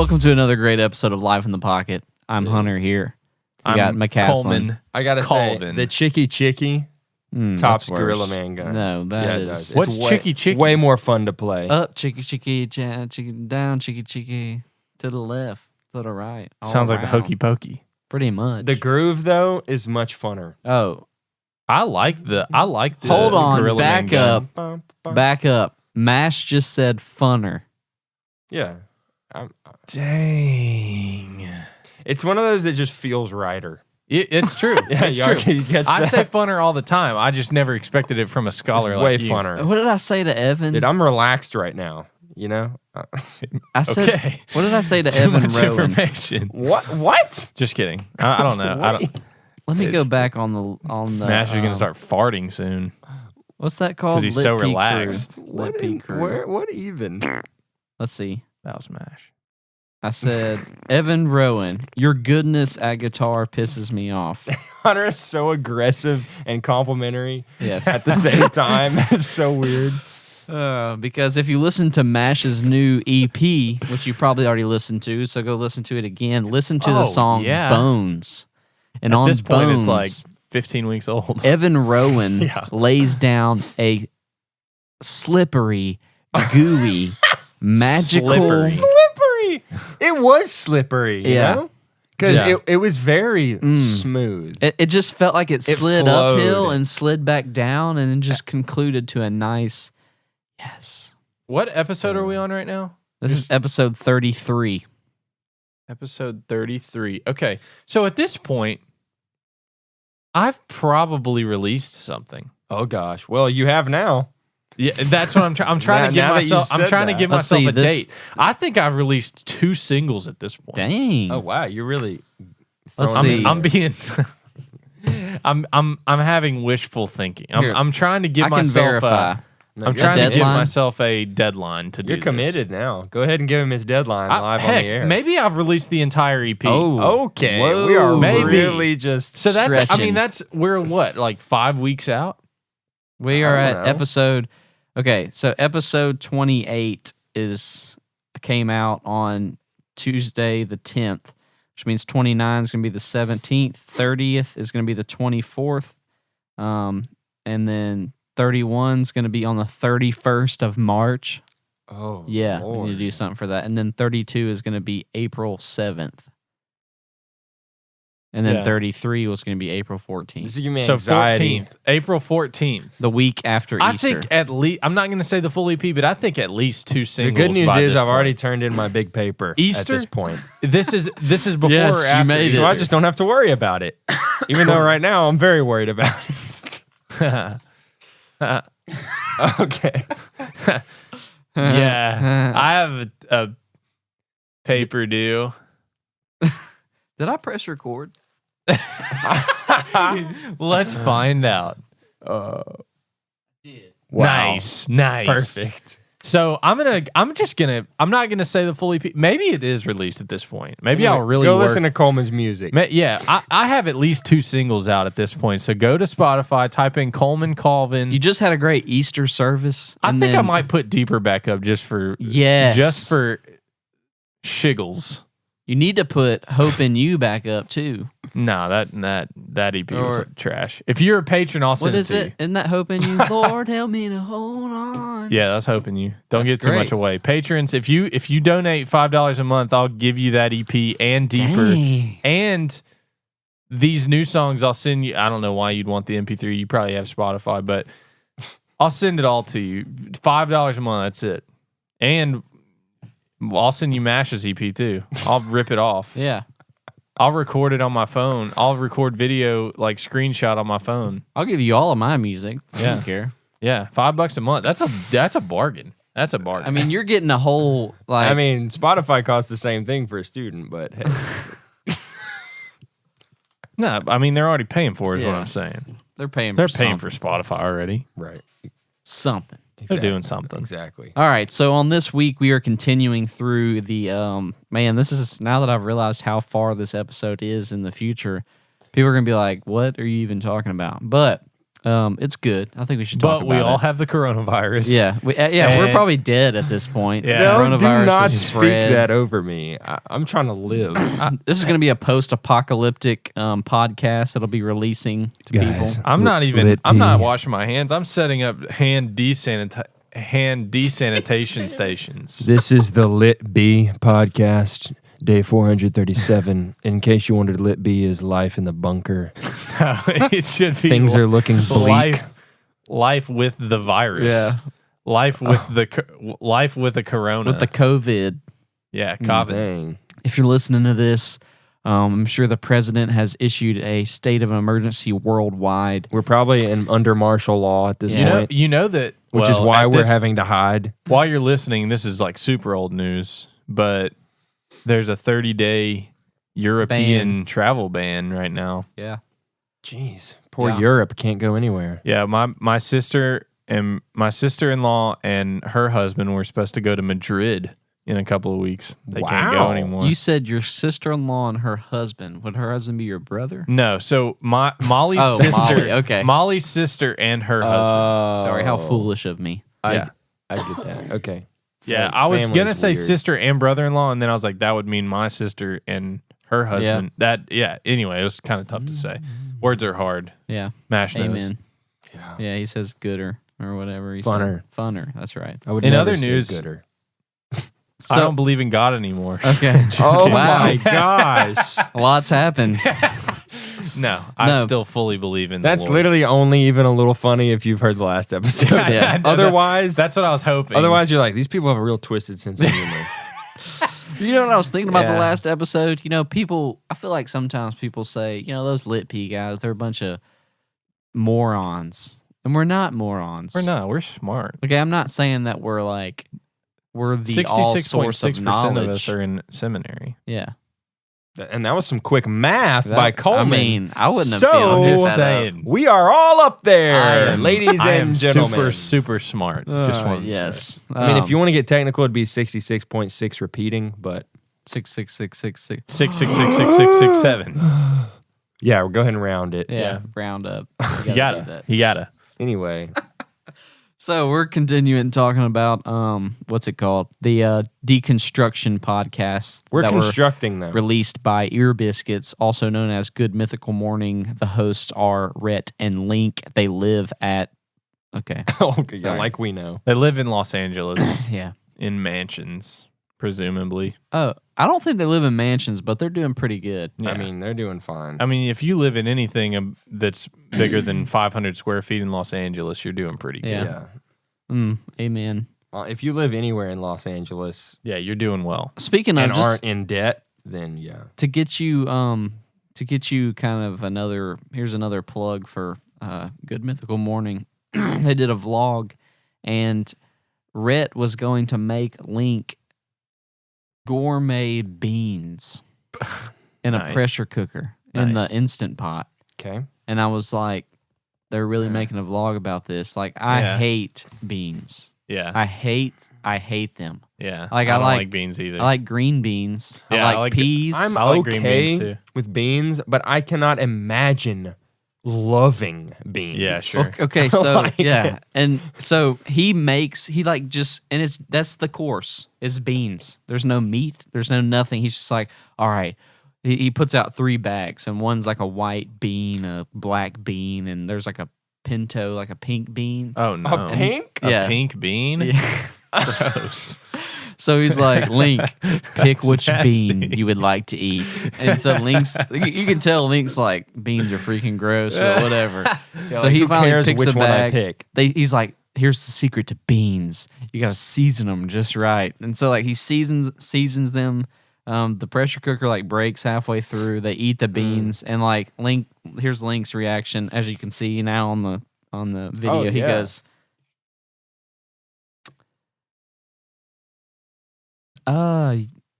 Welcome to another great episode of Live in the Pocket. I'm Hunter here. We got McCasland. Coleman. I gotta say, the Chicky tops Gorilla Man gun. No, that is. What's Chicky? Way more fun to play. Up, Chicky, down, Chicky, to the left, to the right. Sounds like the Hokey Pokey. Pretty much. The groove though is much funner. Oh, I like the hold on, Gorilla Man back gun. up, back up. Mash just said funner. Yeah. Dang. It's one of those that just feels righter. It's true. Yeah, it's true. you catch I that? say funner all the time. I just never expected it from a scholar It's like way you. funner. What did I say to Evan? Dude, I'm relaxed right now. You know? I said, Okay. what did I say to Too Evan much Rowan? information. What? Just kidding. I don't know. Let me go back on the. Nash is going to start farting soon. What's that called? Because he's so Lip Pee relaxed. Crew. Lip Pee Crew. What even? Let's see. That was Mash. I said, Evan Rowan, your goodness at guitar pisses me off. Hunter is so aggressive and complimentary Yes. at the same time. It's so weird. Because if you listen to Mash's new EP, which you probably already listened to, so go listen to it again. Listen to the song Bones. And At on this point, Bones, it's like 15 weeks old. Evan Rowan lays down a slippery, gooey, magical... Slippery. It was slippery, you know? Because it was very smooth. It just felt like it slid flowed. uphill and slid back down and then just concluded to a nice yes. What episode are we on right now? This is episode 33. Episode 33. Okay. So at this point, I've probably released something. Oh gosh. Well, you have now. Yeah, that's what I'm trying. I'm trying to give now that you myself. I'm said trying to that. give Let's myself see, a this- date. I think I've released 2 singles at this point. Dang. Oh wow, you're really. Let's throwing see. it I'm there. being. I'm having wishful thinking. Here, I'm trying to give I can myself. verify. I'm trying to give deadline? myself a deadline to do. You're committed now. Go ahead and give him his deadline live heck, on the air. maybe I've released the entire EP. Oh. Okay, Whoa. we are Maybe. really just. So that's. I Stretching. mean, that's we're what, like 5 weeks out. We are I at don't know. episode. Okay, so episode 28 came out on Tuesday the 10th, which means 29 is going to be the 17th, 30th is going to be the 24th, and then 31 is going to be on the 31st of March. Oh Yeah, we Lord. need to do something for that. And then 32 is going to be April 7th. And then Yeah. 33 was going to be April 14th. This is giving me So anxiety. 14th, April 14th. The week after I Easter. think at least I'm not going to say the full EP, but I think at least 2 The singles. good news by is this I've already point. turned in my big paper Easter? at this point. This is before Yes, or you after. made it. Easter. So I just don't have to worry about it. Even though right now I'm very worried about it. Okay. Yeah, I have a paper due. Did I press record? Let's find out. Wow. Nice. Perfect. So I'm not gonna say the full EP. Maybe it is released at this point. Maybe I'll really go work. listen to Coleman's music. Yeah, I have at least 2 singles out at this point. So go to Spotify, type in Coleman Colvin. You just had a great Easter service. I and think I then- might put Deeper back up just for Yes. shiggles. You need to put Hope in You back up too. No, that EP was Or- trash. If you're a patron, I'll What send is it to it? Isn't that Hope in You? Lord, help me to hold on. you. Yeah, that's hoping you. Don't That's get too great. much away. Patrons, if you donate $5 a month, I'll give you that EP and Deeper. Dang. And these new songs I'll send you. I don't know why you'd want the MP3. You probably have Spotify, but I'll send it all to you. $5 a month, that's it. And I'll send you Mash's EP too. I'll rip it off. Yeah. I'll record it on my phone. I'll record video, like screenshot on my phone. I'll give you all of my music. I Yeah. don't care. Yeah, $5 a month. That's a bargain. That's a bargain. I mean, you're getting a whole like. I mean, Spotify costs the same thing for a student, but hey. no, I mean they're already paying for it. Is what Yeah. I'm saying. they're paying. They're for paying something. for Spotify already. Right. something. They're doing something. Exactly. All right, so on this week we are continuing through the man. This is now that I've realized how far this episode is in the future. People are gonna be like, "What are you even talking about?" But It's good. I think we should talk But about we all it. have the coronavirus. Yeah, we're probably dead at this point. Yeah. No, do Coronavirus not has speak spread. that over me. I'm trying to live. This is going to be a post-apocalyptic podcast that'll be releasing to people. I'm not even. Lit I'm not tea. washing my hands. I'm setting up hand desanitation stations. This is the Lit B podcast, day 437. In case you wondered, Lit B is life in the bunker. It should be Things are looking bleak. Life with the virus. Yeah. Life with life with the corona. With the COVID. yeah, COVID. Dang. If you're listening to this, I'm sure the president has issued a state of emergency worldwide. We're probably under martial law at this point, You know that. which is well, why at we're this- having to hide. While you're listening, this is like super old news, but there's a 30-day European travel ban right now. Yeah. Jeez, poor Yeah. Europe can't go anywhere. Yeah, my sister-in-law and her husband were supposed to go to Madrid in a couple of weeks. They can't go Wow. anymore. You said your sister-in-law and her husband. Would her husband be your brother? No, so Molly's Oh, sister, Molly, okay. Molly's sister and her husband. Sorry, how Oh. foolish of me. Yeah. I get that. Okay. Yeah, I was gonna Family's say weird. sister and brother-in-law, and then I was like, that would mean my sister and her husband. Anyway, it was kind of tough to say. Words are hard. Yeah. Mash nose. Amen. Yeah. Yeah, he says gooder or whatever. He Funner. Said. Funner. That's right. I would In never other say news- gooder. I don't believe in God anymore. Okay. Oh Wow. my gosh. Lots happened. No, I No. still fully believe in the That's Lord. literally only even a little funny if you've heard the last episode. Yeah. Otherwise, That's what I was hoping. otherwise you're like, these people have a real twisted sense of humor. You know what I was thinking about the Yeah. last episode? You know, I feel like sometimes people say, those lit P guys, they're a bunch of morons. And we're not morons. we're not. We're smart. Okay, I'm not saying that we're the all source of 66.6% knowledge. of us are in seminary. Yeah. And that was some quick math by Coleman. I mean, I wouldn't have So- been able to I'm pick just that up. saying. we are all up there, I am- ladies I and am gentlemen. super smart. Just wanted to say. yes. I mean, if you want to get technical, it'd be 66.6 repeating, but 66666. 6666667. yeah, we'll go ahead and round it. Yeah, round up. You gotta. You gotta. Anyway, So we're continuing talking about what's it called? The Deconstruction podcast. we're that constructing them. released by Ear Biscuits, also known as Good Mythical Morning. The hosts are Rhett and Link. They live at okay. Okay, yeah, Sorry. like we know. They live in Los Angeles Yeah. in mansions, presumably. Oh, I don't think they live in mansions, but they're doing pretty good. Yeah. I mean, they're doing fine. I mean, if you live in anything that's bigger than 500 square feet in Los Angeles, you're doing pretty good. Yeah. Amen. If you live anywhere in Los Angeles Yeah, you're doing well. Speaking of and just aren't in debt, then yeah. to get you kind of here's another plug for Good Mythical Morning. They did a vlog, and Rhett was going to make Link gourmet beans in a Nice. pressure cooker in the Nice. Instant Pot. Okay. And I was like, they're really making a vlog about this. Like, I Yeah. hate beans. Yeah. I hate them. Yeah. Like, I I don't like- like beans either. I like green beans. Yeah, I I like like peas. I'm I like green okay beans, too. with beans, but I cannot imagine loving beans. Yeah, sure. Okay, so Like yeah, it. and so that's the course is beans. There's no meat. There's no nothing. He's just like, all right. He puts out 3 bags, and one's like a white bean, a black bean, and there's like a pinto, like a pink bean. Oh, no. A pink? A Yeah. pink bean? Yeah. Gross. So he's like, Link, pick That's which nasty. bean you would like to eat. And so Link's, you can tell Link's like, beans are freaking gross, but whatever. Yeah, So like, he who finally cares picks which a one I bag. pick? He's like, here's the secret to beans. You got to season them just right. And so like he seasons them. The pressure cooker like breaks halfway through. They eat the beans, and like here's Link's reaction, as you can see now on the video. Oh, He yeah. goes,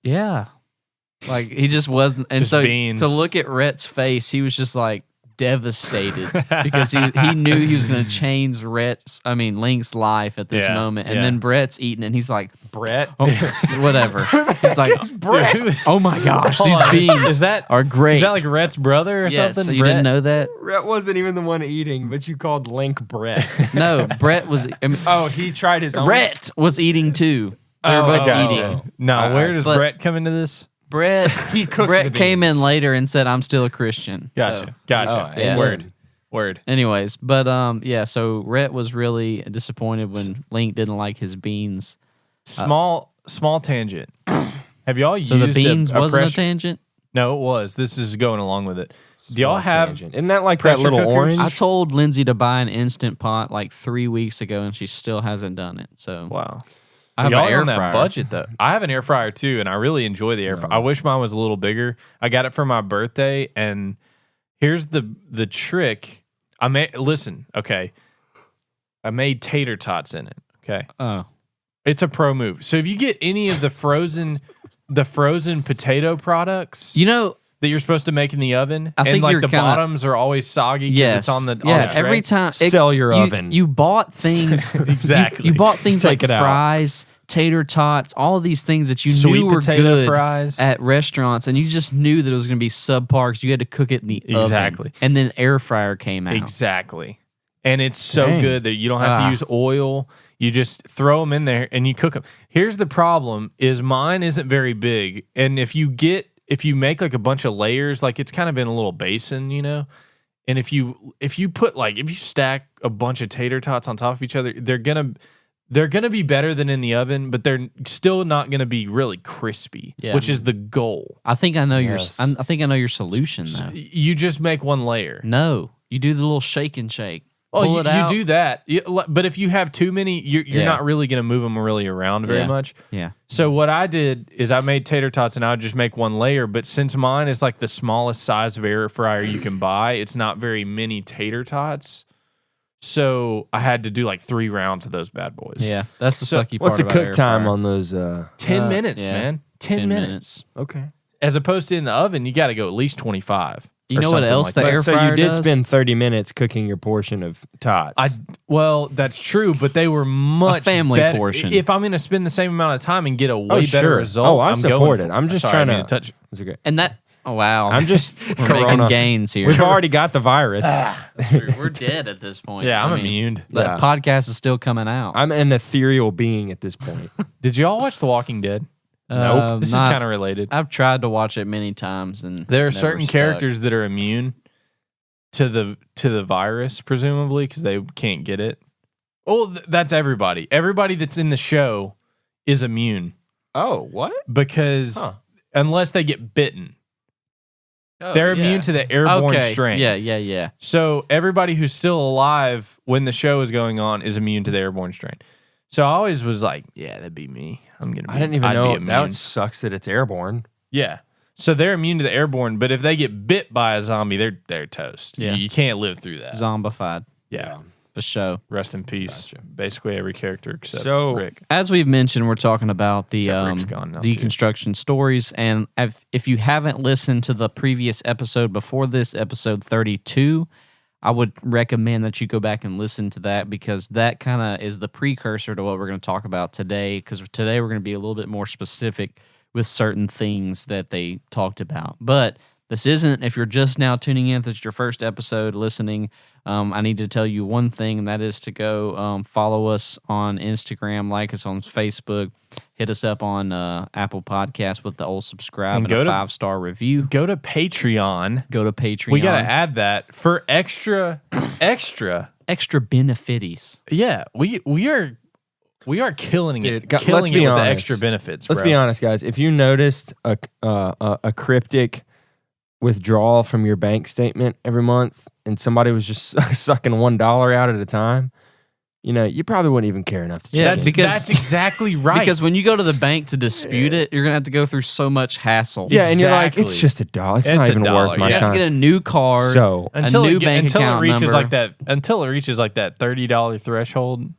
yeah. Like he just wasn't, and Just so beans. to look at Rhett's face, he was just like, devastated because he knew he was going to change Link's life at this moment. And then Brett's eating it, and he's like, Brett? oh, whatever. He's like, Brett. oh my gosh, these beans are great. Is that like Rhett's brother or something? So you didn't know that? Brett wasn't even the one eating, but you called Link Brett. No, Brett was. He tried his own. Brett was eating too. They were both eating. No, where does Brett come into this? Brett came in later and said, "I'm still a Christian." Gotcha. Word. Anyways, but so Rhett was really disappointed when Link didn't like his beans. Small tangent. Have y'all used the beans wasn't pressure? a tangent? No, it was. This is going along with it. Do y'all have? Tangent. Isn't that like that little cookers? orange? I told Lindsay to buy an Instant Pot like 3 weeks ago, and she still hasn't done it. So Wow. I have y'all an air on that fryer. budget though. I have an air fryer too, and I really enjoy the air fryer. I wish mine was a little bigger. I got it for my birthday, and here's the trick. I made tater tots in it. Okay. Oh, It's a pro move. So if you get any of the frozen potato products, that you're supposed to make in the oven, I think the bottoms are always soggy because it's on the tray. Every time Sell your oven. You bought things Exactly. You bought things like Take it out. fries, tater tots, all of these things that you Sweet knew were potato good fries. at restaurants, and you just knew that it was going to be subpar because you had to cook it in the Exactly. oven. And then air fryer came out. Exactly. And it's so Dang. good that you don't have to use oil. You just throw them in there and you cook them. Here's the problem: is mine isn't very big, and if you make like a bunch of layers, like it's kind of in a little basin, and if you stack a bunch of tater tots on top of each other, they're gonna be better than in the oven, but they're still not gonna be really crispy, which is the goal. I think I know your solution though. You just make one layer. No, you do the little shake and shake. Oh, Pull it you out. do that, but if you have too many, you're not really going to move them really around very much. Yeah. So what I did is I made tater tots, and I would just make one layer. But since mine is like the smallest size of air fryer you can buy, it's not very many tater tots. So I had to do like 3 rounds of those bad boys. Yeah, that's the sucky part. What's the about cook air time fryer. on those? 10 minutes, yeah. man. 10 minutes. Okay. As opposed to in the oven, you got to go at least 25. You or know what something else like the that. air So fryer you did does? spend 30 minutes cooking your portion of tots. Well, that's true, but they were much family better. portion. If I'm going to spend the same amount of time and get a way better sure. result, Oh, I I'm support going it. for I'm just Sorry, trying I mean to. touch. It's okay. And that, oh wow, I'm just we're Corona. making gains here. We've already got the virus. We're dead at this point. Yeah, I'm I mean, immune. The Yeah. podcast is still coming out. I'm an ethereal being at this point. Did you all watch The Walking Dead? Nope. This is kind of related. I've tried to watch it many times, and There are never certain stuck. characters that are immune to the virus, presumably because they can't get it. Oh, that's everybody. Everybody that's in the show is immune Oh, what? because unless they get bitten, Oh, they're yeah. immune to the airborne Okay. strain. Yeah. So everybody who's still alive when the show is going on is immune to the airborne strain. So I always was like, yeah, that'd be me. I'm gonna. I didn't even I'd know. be immune. That sucks that it's airborne. Yeah. So they're immune to the airborne, but if they get bit by a zombie, they're toast. Yeah. You can't live through that. Zombified Yeah. for show. Rest in peace. Basically every character except So- Rick. As we've mentioned, we're talking about the Except Rick's gone now, too. deconstruction stories, and if you haven't listened to the previous episode before this, episode 32, I would recommend that you go back and listen to that because that kind of is the precursor to what we're going to talk about today. Because today we're going to be a little bit more specific with certain things that they talked about. But this isn't, if you're just now tuning in, if it's your first episode listening, I need to tell you one thing, and that is to go follow us on Instagram, like us on Facebook, hit us up on Apple Podcasts with the old subscribe and go a to- 5-star review. Go to Patreon. Go to Patreon. We gotta add that for extra. extra benefits. Yeah, we are killing it. Dude, let's Killing be it with the honest. extra benefits. Let's bro. be honest, guys. If you noticed a cryptic withdrawal from your bank statement every month, and somebody was just sucking $1 out at a time, you probably wouldn't even care enough to check. Yeah, in. because- That's exactly right. Because when you go to the bank to dispute it, you're going to have to go through so much hassle. yeah, and you're like, Exactly. it's just $1. It's It's not a even dollar, worth my yeah. You have to time. get a new card. So a new bank account it reaches number. like that, until it reaches like that $30 threshold,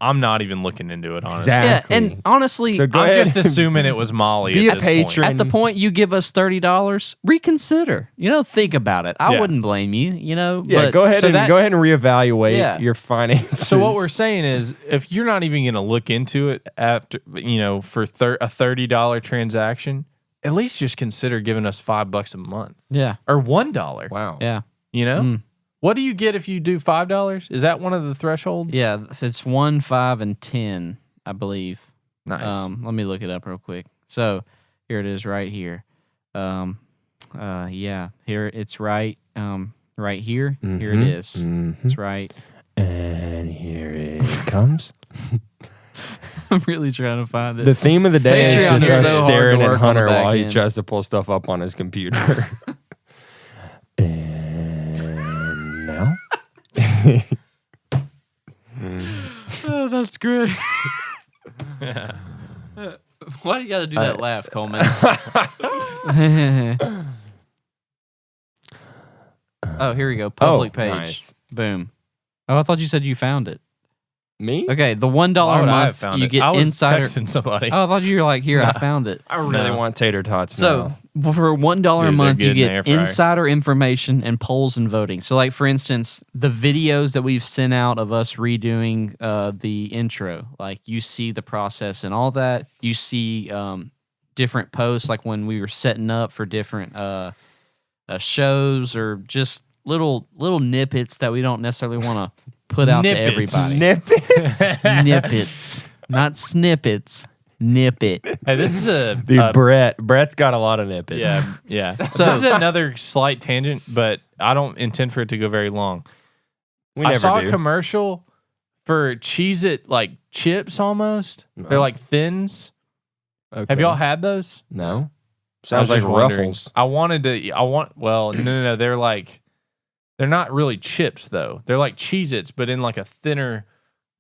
I'm not even looking into it, honestly. Exactly. Yeah, and honestly, So go I'm ahead just assuming it was Molly Be at a this patron. point. at the point you give us $30, reconsider. Think about it. I Yeah. wouldn't blame you. Yeah, but go ahead so and that- go ahead and reevaluate Yeah. your finances. So what we're saying is, if you're not even going to look into it after, for a $30 transaction, at least just consider giving us $5 a month Yeah, or $1. Wow. yeah, What do you get if you do $5? Is that one of the thresholds? yeah. It's 1, 5, and 10, I believe. Nice. Let me look it up real quick. So here it is, right here. Yeah, here it's right. Right here. Here it is. It's right. And here it comes. I'm really trying to find it. The theme of the day Patreon is is just us so hard to staring work at on the Hunter back while he end. tries to pull stuff up on his computer. And now? Oh, that's great. Why do you got to do that laugh, Coleman? Oh, here we go. Public page. Nice. Boom. Oh, I thought you said you found it. Me? Okay, the $1 Why a would I have month found you it? get I was insider. texting somebody. Oh, I thought you were like, here, I Nah. found it. I really No. want tater tots So now. for $1 a Dude, they're month, you good in the air get fryer. insider information and polls and voting. So, like for instance, the videos that we've sent out of us redoing the intro, like you see the process and all that. You see different posts, like when we were setting up for different shows, or just little nippets that we don't necessarily want to put out to Nippets. everybody. Nippets. Nippets, not snippets. Nippet. Hey, this is a Dude, Brett's got a lot of nippets. yeah. So- So this is another slight tangent, but I don't intend for it to go very long. We I never saw do. a commercial for Cheez-It like chips almost. They're like thins. Okay. Have y'all had those? No. I was Sounds like just wondering. Ruffles. No. They're not really chips though. They're like Cheez-Its, but in like a thinner,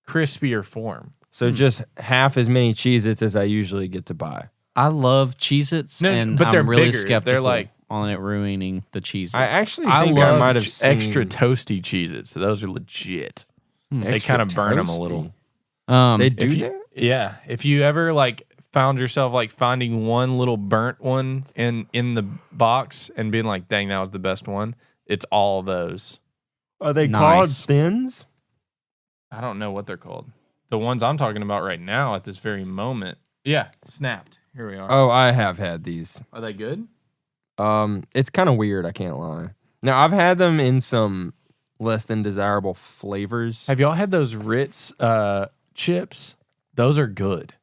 crispier form. So just half as many Cheez-Its as I usually get to buy. I love Cheez-Its, No, and but they're I'm really bigger. They're skeptical like- on it ruining the Cheez-It. I actually I think love I might have seen extra toasty Cheez-Its. So those are legit. They extra kind of burn them a toasty. little. They do If you, that? yeah, if you ever like found yourself like finding one little burnt one in the box and being like, "Dang, that was the best one," it's all those. Are they Nice. called thins? I don't know what they're called. The ones I'm talking about right now at this very moment. Yeah, snapped. Here we are. Oh, I have had these. Are they good? It's kind of weird, I can't lie. Now, I've had them in some less than desirable flavors. Have y'all had those Ritz chips? Those are good.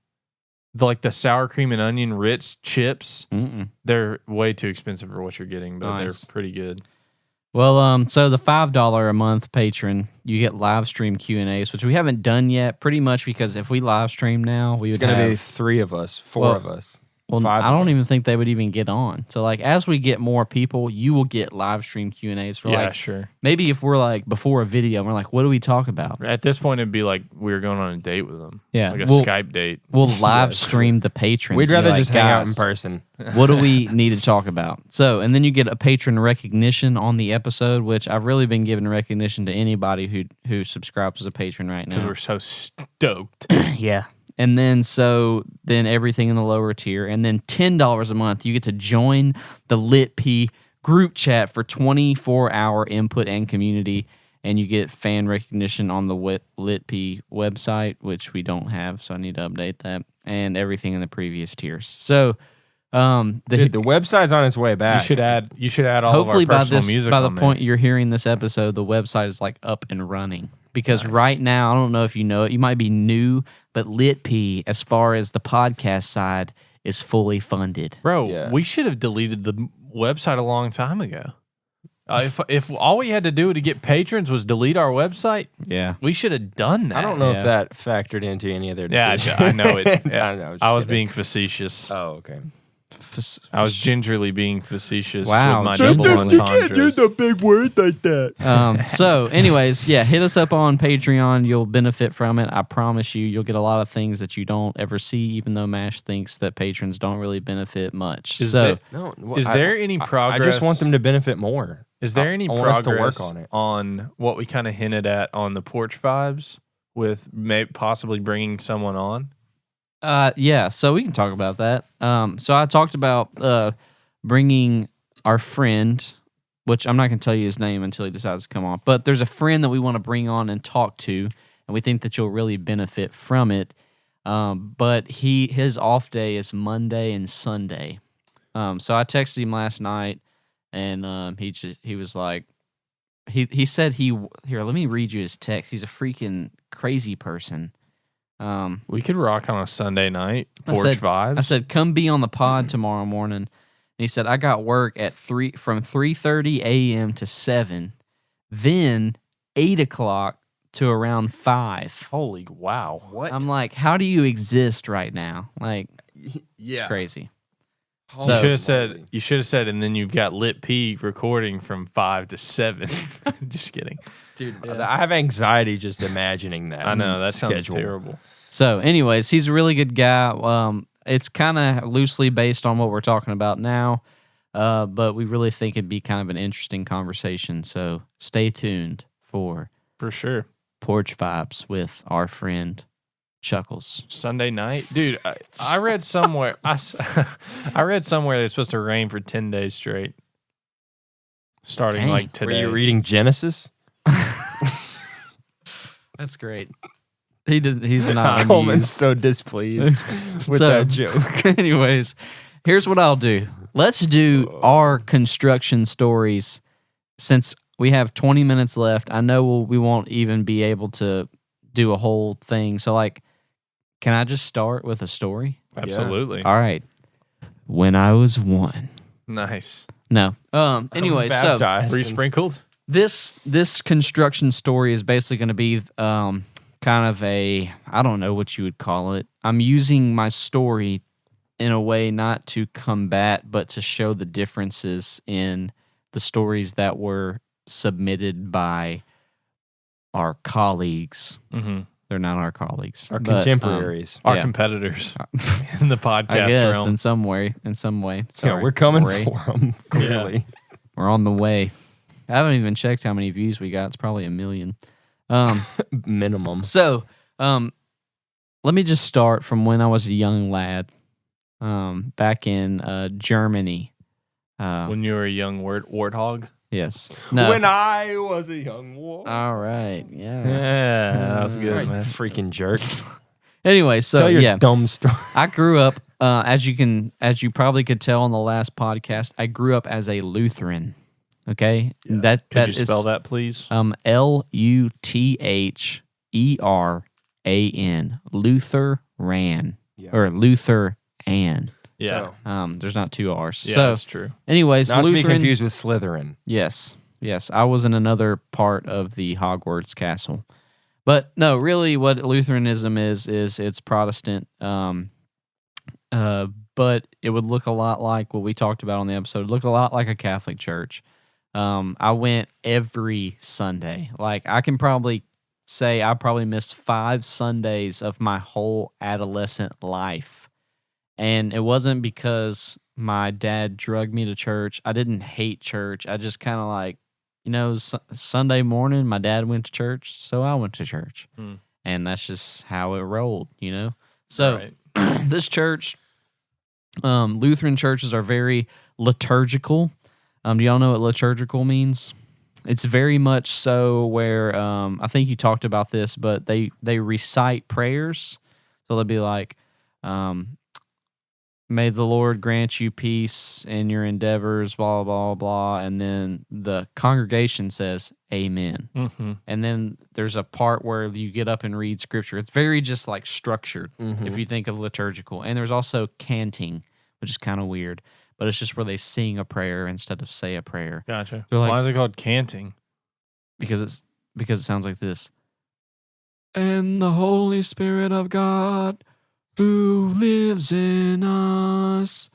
Like the sour cream and onion Ritz chips. Mm-mm. They're way too expensive for what you're getting, but Nice. they're pretty good. Well, so the $5 a month patron, you get live stream Q&As, which we haven't done yet, pretty much because if we live stream now, we It's would going to have... be 3 of us, 4 Well, of us. Well, 5 I of don't us. even think they would even get on. So, like, as we get more people, you will get live stream Q&As for, Yeah, like, sure. maybe if we're, like, before a video, and we're like, what do we talk about? At this point, it'd be like we were going on a date with them. Yeah, Like a we'll- Skype date. We'll live stream the patrons. We'd and be rather like, just hang out in "Guys, person. what do we need to talk about?" So, and then you get a patron recognition on the episode, which I've really been giving recognition to anybody who subscribes as a patron right Because now. we're so stoked. Yeah. And then then everything in the lower tier. And then $10 a month, you get to join the Lit P group chat for 24-hour input and community. And you get fan recognition on the Lit P website, which we don't have, so I need to update that. And everything in the previous tiers. So Dude, the website's on its way back. You should add all hopefully of our by personal music the on there. point you're hearing this episode, the website is like up and running. Because right now, I don't know if you know it, you might be new, but Lit P, as far as the podcast side, is fully funded. Bro, Yeah. we should have deleted the website a long time ago. If all we had to do to get patrons was delete our website, Yeah. we should have done that. I don't know Yeah. if that factored into any of their Yeah, decisions. I know it. I know, just I was kidding. being facetious. Oh, okay. I was gingerly being facetious Wow, with my ginger. double entendres. big word like that. So, anyways, yeah, hit us up on Patreon. You'll benefit from it. I promise you, you'll get a lot of things that you don't ever see, even though MASH thinks that patrons don't really benefit much. Is So, that- No, Is there any progress? I just want them to benefit more. Is there any I want us to progress work on it. on what we kind of hinted at on the porch vibes with possibly bringing someone on? Yeah, so we can talk about that. So I talked about bringing our friend, which I'm not going to tell you his name until he decides to come on. But there's a friend that we want to bring on and talk to, and we think that you'll really benefit from it. But his off day is Monday and Sunday. So I texted him last night, and he was like, he said here. Let me read you his text. He's a freaking crazy person. We could rock on a Sunday night. I Porch said- vibes. I said, come be on the pod tomorrow morning. And he said, I got work at from 3:30 a.m. to 7, then 8 o'clock to around 5. Holy wow. What? I'm like, how do you exist right now? Like, yeah. it's crazy. You should have said, and then you've got Lit P recording from 5 to 7. Just kidding. Dude, I have anxiety just imagining that. I know, that sounds schedule. terrible. So, anyways, he's a really good guy. It's kind of loosely based on what we're talking about now, but we really think it'd be kind of an interesting conversation. So, stay tuned for sure. Porch Vibes with our friend Chuckles. Sunday night, dude. I read somewhere. I read somewhere that it's supposed to rain for 10 days straight, starting Dang. like today. Were you reading Genesis? That's great. He's not Coleman's amused. so displeased with So- that joke. Anyways, here's what I'll do. Let's do our construction stories since we have 20 minutes left. I know we won't even be able to do a whole thing. So, like, can I just start with a story? Absolutely. All right. When I was 1. Nice. No. Anyway, so Baptized Were you and- sprinkled? this construction story is basically going to be kind of I don't know what you would call it. I'm using my story in a way not to combat, but to show the differences in the stories that were submitted by our colleagues. Mm-hmm. They're not our colleagues. Our but, contemporaries. Our Yeah. competitors in the podcast I guess realm. in some way. Yeah, Sorry, we're coming Ray. for them, clearly. We're on the way. I haven't even checked how many views we got. It's probably 1 million. Minimum. So, let me just start from when I was a young lad, back in Germany. When you were a young warthog. Yes. No. When I was a young boy. All right. Yeah. Yeah, that was All good, right, you man. freaking jerk. Anyway, so Tell your yeah, dumb story. I grew up. As you probably could tell on the last podcast, I grew up as a Lutheran. Okay, Could that you spell that, please? Lutheran, Lutheran, Yeah. or Lutheran. Yeah. There's not 2 R's. Yeah, So, that's true. anyways, Not to be Lutheran. confused with Slytherin. Yes. I was in another part of the Hogwarts castle, but no, really, what Lutheranism is it's Protestant. But it would look a lot like what we talked about on the episode. It looked a lot like a Catholic church. I went every Sunday. Like, I can probably say I probably missed 5 Sundays of my whole adolescent life. And it wasn't because my dad drugged me to church. I didn't hate church. I just kind of like, Sunday morning, my dad went to church, so I went to church. And that's just how it rolled, So Right. this church, Lutheran churches are very liturgical. Do y'all know what liturgical means? It's very much so where I think you talked about this, but they recite prayers. So they'll be like, may the Lord grant you peace in your endeavors, blah, blah, blah. And then the congregation says, amen. Mm-hmm. And then there's a part where you get up and read scripture. It's very just like structured, if you think of liturgical. And there's also canting, which is kind of weird. But it's just where they sing a prayer instead of say a prayer. Gotcha. They're like- Why is it called canting? Because it sounds like this. And the Holy Spirit of God, who lives in us,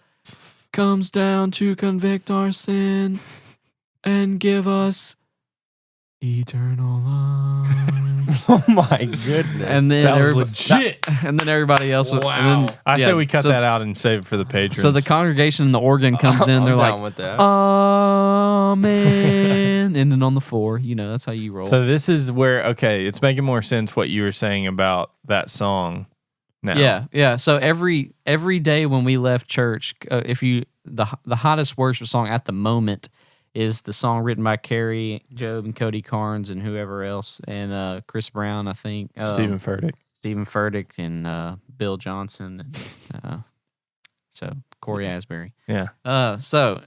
comes down to convict our sin and give us eternal life. Oh my goodness. And then That was legit. And then everybody else. Wow. And then, I yeah, say we cut so- that out and save it for the patrons. So the congregation and the organ comes in. I'm They're down like, with that. Amen. Ending on the 4. You know, that's how you roll. So this is where, okay, it's making more sense what you were saying about that song now. Yeah. So every day when we left church, the hottest worship song at the moment is the song written by Carrie Job and Cody Carnes and whoever else, and Chris Brown, I think. Stephen Furtick. Stephen Furtick and Bill Johnson. And, so Corey Asbury. Yeah. So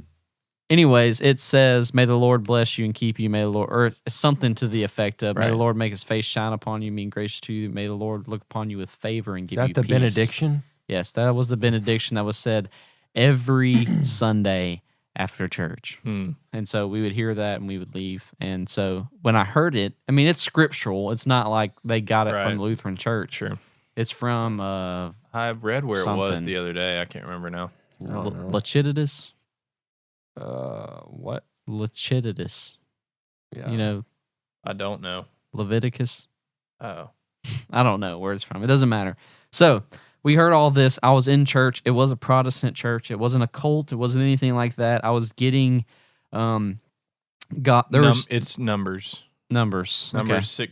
anyways, it says, "May the Lord bless you and keep you. May the Lord," or it's something to the effect of, "May the Right. Lord make his face shine upon you, mean gracious to you. May the Lord look upon you with favor and Is give you that the peace." benediction? Yes, that was the benediction that was said every Sunday after church. Hmm. And so we would hear that and we would leave. And so when I heard it, I mean, it's scriptural. It's not like they got it Right. from the Lutheran church. Sure. It's from I've read where it was Something. the other day. I can't remember now. Lachititus. What? Lachititus. Yeah. You know, I don't know. Leviticus. Oh. I don't know where it's from. It doesn't matter. So we heard all this. I was in church. It was a Protestant church. It wasn't a cult. It wasn't anything like that. I was getting It's numbers. numbers. Numbers Okay.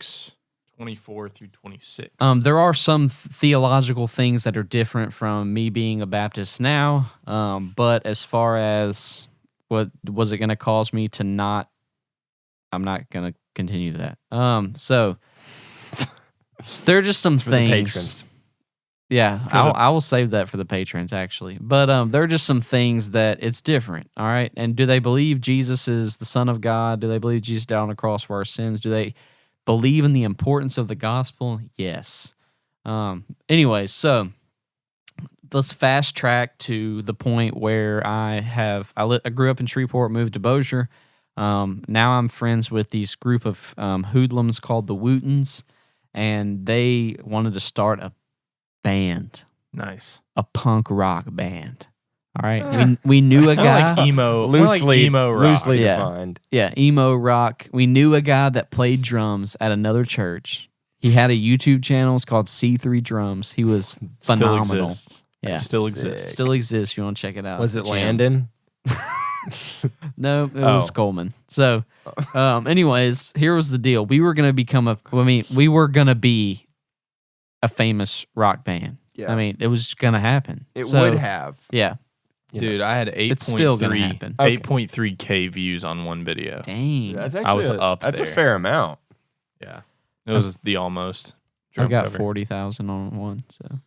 6:24 through 26. There are some theological things that are different from me being a Baptist now. But as far as what was it going to cause me to not, I'm not going to continue that. So there are just some For the things. patrons. Yeah, For I will save that for the patrons actually. But there are just some things that it's different. All right. And do they believe Jesus is the Son of God? Do they believe Jesus died on the cross for our sins? Do they believe in the importance of the gospel? Yes. Anyways, so let's fast track to the point where I grew up in Shreveport, moved to Bossier. Now I'm friends with these group of hoodlums called the Wootons, and they wanted to start a band, nice. a punk rock band. All right, we knew a guy. Like emo, Loosely, emo rock. loosely Yeah. defined. Yeah, emo rock. We knew a guy that played drums at another church. He had a YouTube channel. It's called C3 Drums. He was phenomenal. Still exists. Yeah, Still Sick. exists. still exists. If you want to check it out. Was it Jam. Landon? No, it was Oh. Coleman. So, anyways, here was the deal. We were gonna we were gonna be a famous rock band. Yeah. I mean, it was gonna happen. It So, would have. Yeah. You Dude, I had It's still gonna 8.3 happen. Okay. 8.3K views on one video. Dang. That's I was actually up That's there. a fair amount. Yeah. It was the almost. I drum got cover. 40,000 on one. So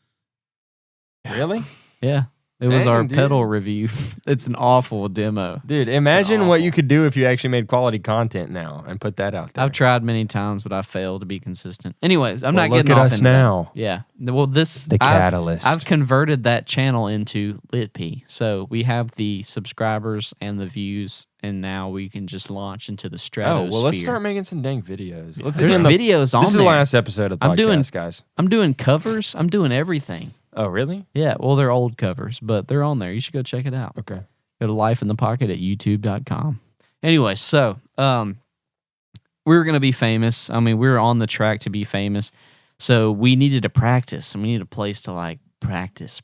Really? yeah, it was Dang, our dude. pedal review. It's an awful demo. Dude, imagine what awful. you could do if you actually made quality content now and put that out there. I've tried many times, but I failed to be consistent. Anyways, I'm Well, not look getting at off us into that. now. Yeah. Well, this The catalyst. I've converted that channel into LitP. So we have the subscribers and the views, and now we can just launch into the Oh, stratosphere. well, let's start making some dang videos. Let's There's end the- videos on This is there. the last episode of the I'm podcast, doing- guys. I'm doing covers. I'm doing everything. Oh, really? Yeah. Well, they're old covers, but they're on there. You should go check it out. Okay. Go to Life in the Pocket at youtube.com. Anyway, so we were going to be famous. I mean, we were on the track to be famous. So we needed to practice, and we needed a place to like practice.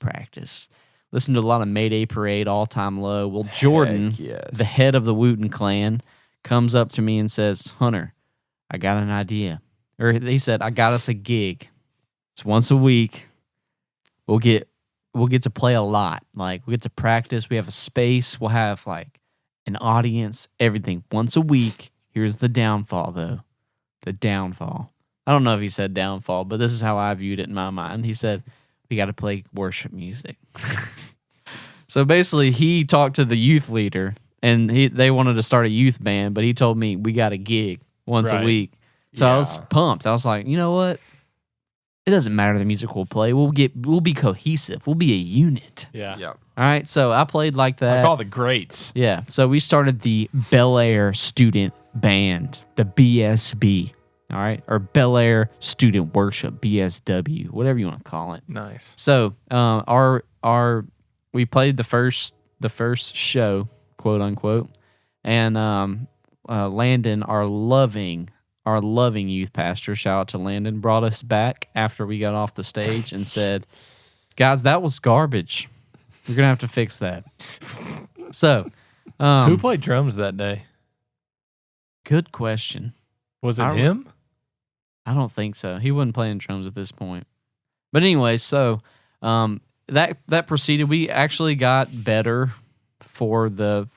Listen to a lot of Mayday Parade, All Time Low. Well, Jordan, Heck yes. the head of the Wooten clan, comes up to me and says, "Hunter, I got an idea." Or he said, "I got us a gig. It's once a week. We'll get to play a lot. Like, we get to practice. We have a space. We'll have like an audience, everything. Once a week. Here's the downfall, though. The downfall. I don't know if he said downfall, but this is how I viewed it in my mind. He said, we got to play worship music." So basically, he talked to the youth leader, and they wanted to start a youth band, but he told me we got a gig once a Right. week. So I was Yeah. pumped. I was like, you know what? It doesn't matter the music we'll play. We'll be cohesive. We'll be a unit. Yeah. Yeah. All right. So I played like that. Like all the greats. Yeah. So we started the Bel Air Student Band, the BSB. All right. Or Bel Air Student Worship, BSW, whatever you want to call it. Nice. So we played the first show, quote unquote, and Landon, our loving our loving youth pastor, shout out to Landon, brought us back after we got off the stage and said, guys, that was garbage. You're going to have to fix that. So, who played drums that day? Good question. Was it him? I don't think so. He wasn't playing drums at this point. But anyway, so that proceeded. We actually got better for the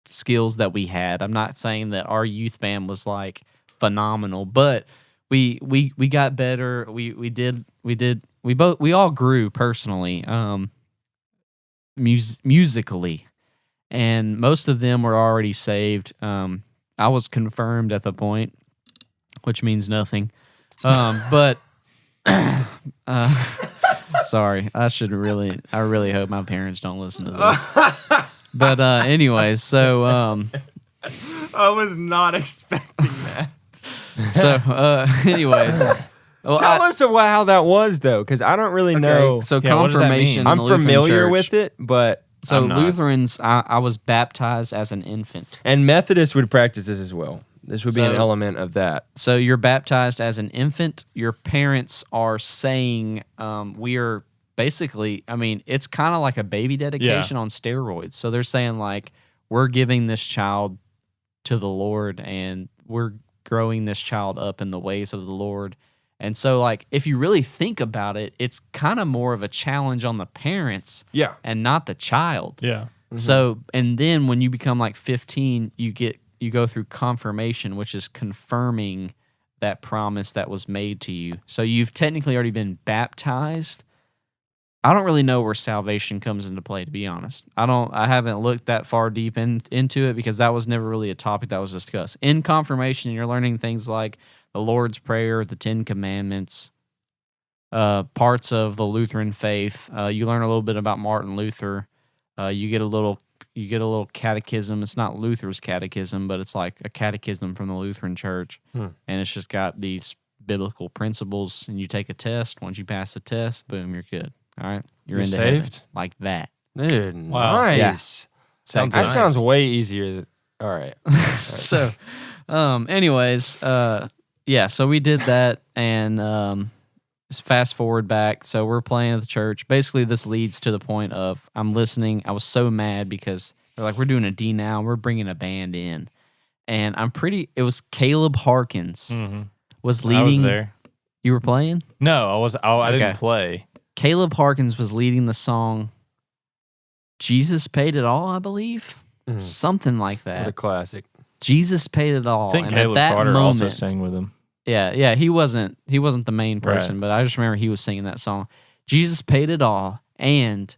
skills that we had. I'm not saying that our youth band was like phenomenal, but we got better. We all grew personally, musically, and most of them were already saved. I was confirmed at the point, which means nothing. But sorry, I really hope my parents don't listen to this. But anyways, so I was not expecting that. So anyways, well, tell us how that was though, because I don't really know. So Yeah, what does that mean? confirmation. in I'm the Lutheran familiar Church. with it, but So I'm not. Lutherans, I was baptized as an infant. and Methodists would practice this as well. This would be an So- element of that. So you're baptized as an infant. Your parents are saying, we are basically, I mean, it's kind of like a baby dedication on steroids. So they're saying, like, we're giving this child to the Lord and we're growing this child up in the ways of the Lord. And so, like, if you really think about it, it's kind of more of a challenge on the parents Yeah. and not the child. Yeah. So, and then when you become like 15, you go through confirmation, which is confirming that promise that was made to you. So you've technically already been baptized. I don't really know where salvation comes into play, to be honest. I haven't looked that far deep into it because that was never really a topic that was discussed. In confirmation, you're learning things like the Lord's Prayer, the 10 Commandments, parts of the Lutheran faith. You learn a little bit about Martin Luther. You get a little catechism. It's not Luther's catechism, but it's like a catechism from the Lutheran Church. And it's just got these biblical principles, and you take a test. Once you pass the test, boom, you're good. All right? You're into heaven. saved? Like that. Dude, Wow. nice. Sounds That nice. sounds way easier. All right. So, anyways, yeah, so we did that, and just fast forward back. So we're playing at the church. Basically, this leads to the point of I'm listening. I was so mad because they're like, we're doing a D now. We're bringing a band in. And it was Caleb Harkins was leading. I was there. You were playing? No, I didn't Okay. play. Caleb Harkins was leading the song Jesus Paid It All, I believe. Something like What that. a classic. Jesus Paid It All. I think and Caleb at that Carter moment, also sang with him. Yeah, he wasn't the main person, Right. but I just remember he was singing that song. Jesus paid it all, and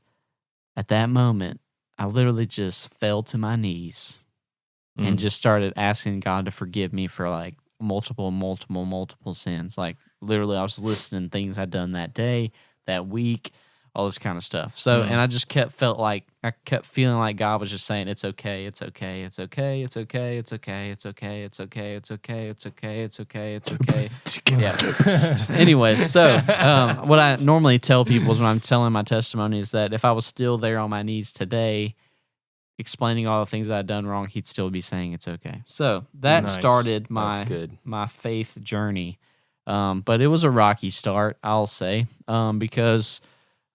at that moment, I literally just fell to my knees and just started asking God to forgive me for like multiple sins. Like literally, I was listing things I'd done that day, that week, all this kind of stuff. So, and I just kept feeling like God was just saying, "It's okay, it's okay, it's okay, it's okay, it's okay, it's okay, it's okay, it's okay, it's okay, it's okay, it's okay." Yeah. Anyways, so what I normally tell people is when I'm telling my testimony is that if I was still there on my knees today, explaining all the things I'd done wrong, he'd still be saying it's okay. So that Nice. started That's good. my faith journey. But it was a rocky start, I'll say, because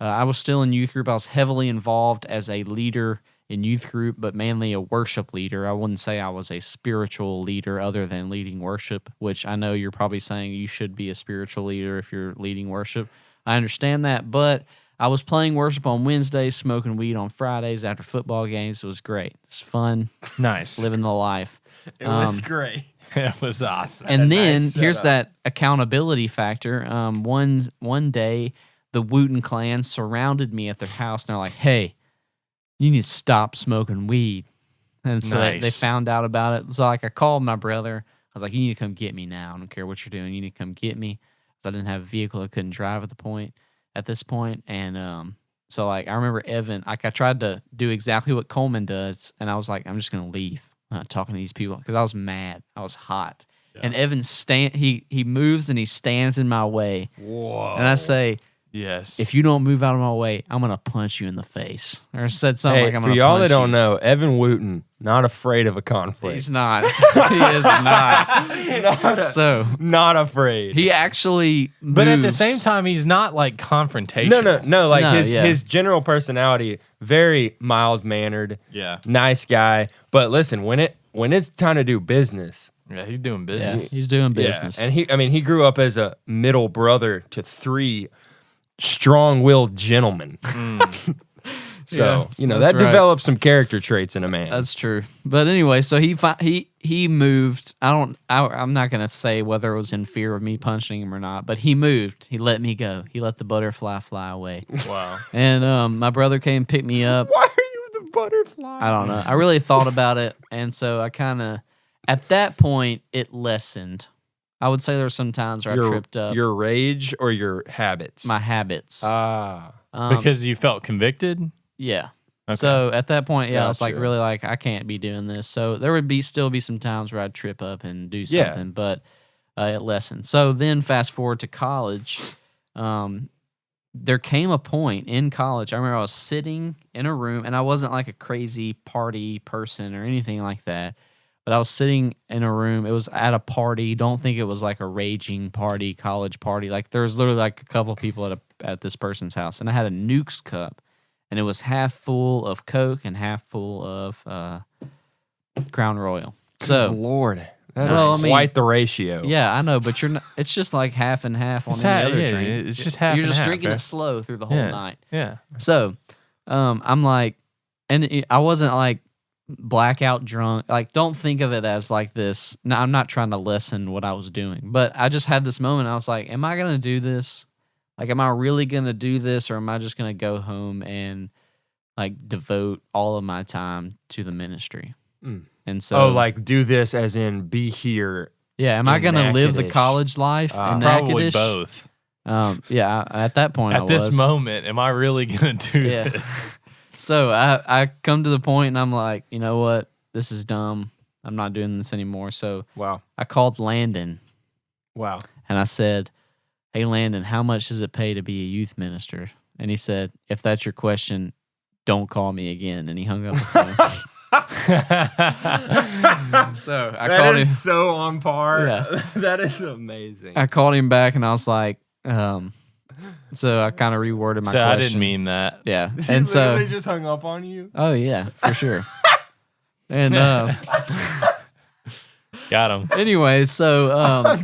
I was still in youth group. I was heavily involved as a leader in youth group, but mainly a worship leader. I wouldn't say I was a spiritual leader other than leading worship, which I know you're probably saying you should be a spiritual leader if you're leading worship. I understand that, but I was playing worship on Wednesdays, smoking weed on Fridays after football games. It was great. It's fun, Nice. living the life. It was great. It was awesome. And then nice here's setup. that accountability factor. One day, the Wooten clan surrounded me at their house, and they're like, "Hey, you need to stop smoking weed." And so they Nice. found out about it. So like, I called my brother. I was like, "You need to come get me now. I don't care what you're doing. You need to come get me." Because I didn't have a vehicle. I couldn't drive at this point. And so like, I remember Evan. Like, I tried to do exactly what Coleman does, and I was like, "I'm just gonna leave. I'm not talking to these people," because I was mad. I was hot. And Evan he moves and he stands in my way. Whoa. And I say, Yes. "If you don't move out of my way, I'm gonna punch you in the face." Or said something Hey, like, "I'm for gonna y'all punch that don't you." know, Evan Wooten Not afraid of a conflict. He's not. He is not. So not afraid. he actually But at the moves. same time, he's not like confrontational. No. Like No, his general personality, very mild mannered, Yeah. nice guy. But listen, when it's time to do business, Yeah, he's doing Yeah, business. he's doing business. yeah. And he grew up as a middle brother to 3 strong-willed gentlemen. So Yeah, that that's right. develops some character traits in a man. That's true. But anyway, so he moved. I'm not gonna say whether it was in fear of me punching him or not, but he moved. He let me go. He let the butterfly fly away. Wow. And my brother came pick me up. Why are you the butterfly? I don't know. I really thought about it, and so I kind of at that point it lessened. I would say there were some times where I tripped up. Your rage or your habits? My habits. Because you felt convicted? Yeah. Okay. So at that point, I was like, Gotcha. really like, I can't be doing this. So there would still be some times where I'd trip up and do Yeah. something, but it lessened. So then fast forward to college, there came a point in college. I remember I was sitting in a room, and I wasn't like a crazy party person or anything like that, but I was sitting in a room. It was at a party. Don't think it was like a raging party, college party. Like there was literally like a couple of people at this person's house, and I had a Nukes cup. And it was half full of Coke and half full of Crown Royal. So, Lord, that Well, is I mean- quite the ratio. yeah, I know, but you're not. It's just like half and half on any other drink. It's just half You're and just half, drinking right? it slow through the whole Yeah. night. Yeah. So, I'm like, and I wasn't like blackout drunk. Like, don't think of it as like this. No, I'm not trying to lessen what I was doing, but I just had this moment. I was like, am I gonna do this? Like, am I really going to do this, or am I just going to go home and, like, devote all of my time to the ministry? Mm. And so... like do this as in be here. Yeah, am I in going to live the Natchitoches. college life in Probably Natchitoches? both. Yeah, at that point I At was. this moment, am I really going to do Yeah. this? So I come to the point and I'm like, you know what? This is dumb. I'm not doing this anymore. So Wow. I called Landon Wow. and I said, hey, Landon, how much does it pay to be a youth minister? And he said, if that's your question, don't call me again. And he hung up the phone. So I called him. so on par. Yeah. That is amazing. I called him back and I was like, so I kind of reworded my So question. I didn't mean that. Yeah. He And so, literally just hung up on you. oh yeah, for sure. And Got him. anyway, so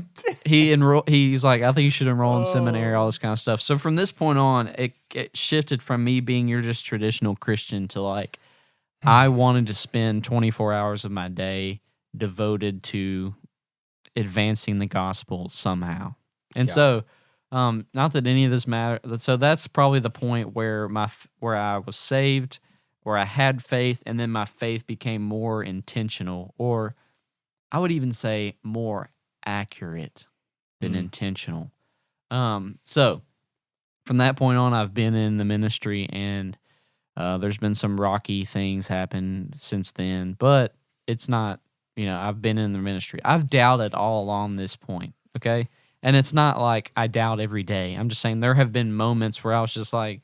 he's like, I think you should enroll in seminary, all this kind of stuff. So from this point on, it shifted from me being your just traditional Christian to like, I wanted to spend 24 hours of my day devoted to advancing the gospel somehow. And so, not that any of this matter. So that's probably the point where where I was saved, where I had faith, and then my faith became more intentional, or I would even say more accurate than intentional. So from that point on, I've been in the ministry, and there's been some rocky things happen since then, but it's not, I've been in the ministry. I've doubted all along this point, okay? And it's not like I doubt every day. I'm just saying there have been moments where I was just like,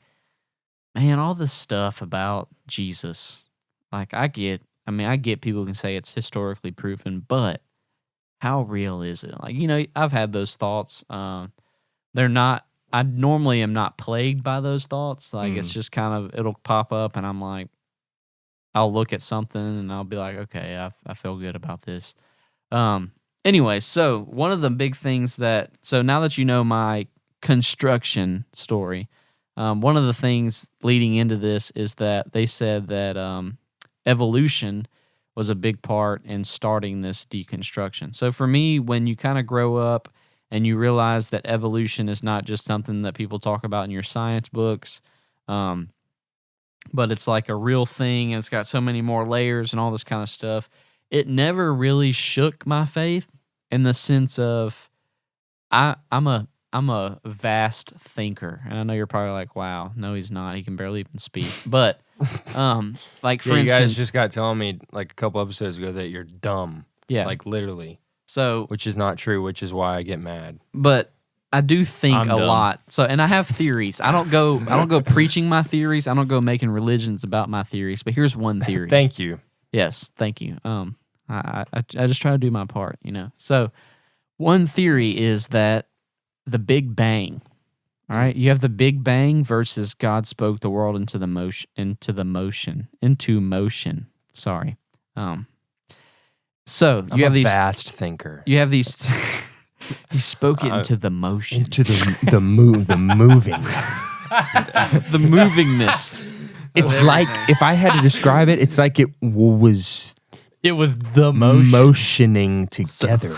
man, all this stuff about Jesus, like I get people can say it's historically proven, but how real is it? Like, I've had those thoughts. They're not, I normally am not plagued by those thoughts. Like, it's just kind of, it'll pop up and I'm like, I'll look at something and I'll be like, okay, I feel good about this. Anyway, so one of the big things so now that you know my construction story, one of the things leading into this is that they said that evolution was a big part in starting this deconstruction. So for me, when you kind of grow up and you realize that evolution is not just something that people talk about in your science books, but it's like a real thing and it's got so many more layers and all this kind of stuff, it never really shook my faith in the sense of I'm a vast thinker. And I know you're probably like, wow, no, he's not. He can barely even speak. But like for you instance, guys just got telling me like a couple episodes ago that you're dumb. yeah. Like literally. So, Which is not true, which is why I get mad. but I do think I'm a dumb. lot. So, and I have theories. I don't go preaching my theories. I don't go making religions about my theories. But here's one theory. Thank you. Yes, thank you. I just try to do my part, you know. So one theory is that the Big Bang. All right, you have the Big Bang versus God spoke the world into motion. Sorry. So I'm you have a these fast thinker. You have these. He spoke it into the motion, Into the moving. the movingness. It's like, if I had to describe it, it's like it was It was the motion. motioning together.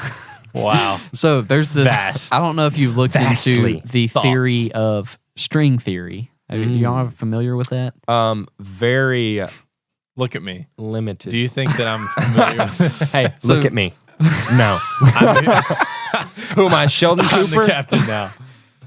Wow. So there's this. Vast. I don't know if you've looked Vastly. into the Thoughts. theory of string theory. Y'all familiar with that? Very Look at me. limited. Do you think that I'm familiar with it? Hey, So- look at me. No. Who am I, Sheldon I'm the Cooper? captain now.